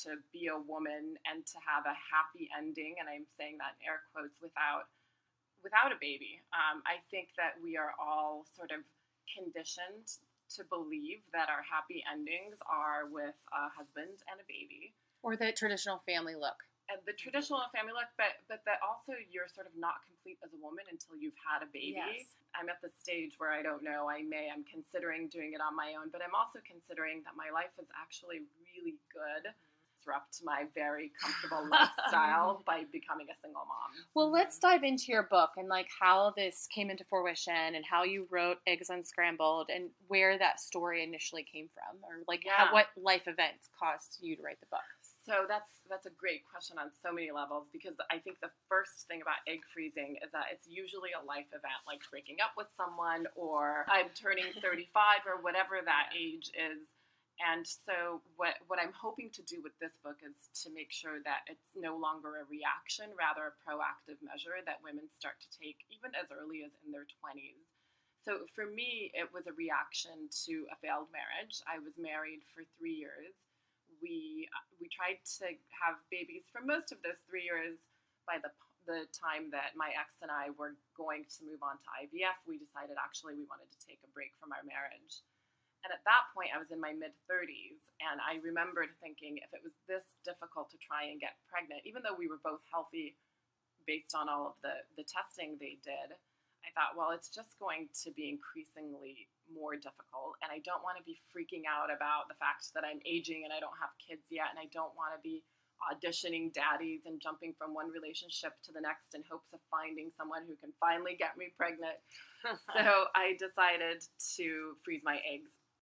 to be a woman and to have a happy ending, and I'm saying that in air quotes, without a baby. I think that we are all sort of conditioned to believe that our happy endings are with a husband and a baby. Or the traditional family look. And the traditional family look, but that also you're sort of not complete as a woman until you've had a baby. Yes. I'm at the stage where I don't know, I'm considering doing it on my own, but I'm also considering that my life is actually really good. Disrupt my very comfortable lifestyle by becoming a single mom. Well, let's dive into your book and like how this came into fruition and how you wrote Eggs Unscrambled and where that story initially came from, or like what life events caused you to write the book. So that's a great question on so many levels, because I think the first thing about egg freezing is that it's usually a life event, like breaking up with someone, or I'm turning 35 or whatever that age is. And so what I'm hoping to do with this book is to make sure that it's no longer a reaction, rather a proactive measure that women start to take even as early as in their 20s. So for me, it was a reaction to a failed marriage. I was married for 3 years. We tried to have babies for most of those 3 years. By the time that my ex and I were going to move on to IVF, we decided actually we wanted to take a break from our marriage. And at that point, I was in my mid-30s, and I remembered thinking, if it was this difficult to try and get pregnant, even though we were both healthy based on all of the testing they did, I thought, well, it's just going to be increasingly more difficult, and I don't want to be freaking out about the fact that I'm aging and I don't have kids yet, and I don't want to be auditioning daddies and jumping from one relationship to the next in hopes of finding someone who can finally get me pregnant. So I decided to freeze my eggs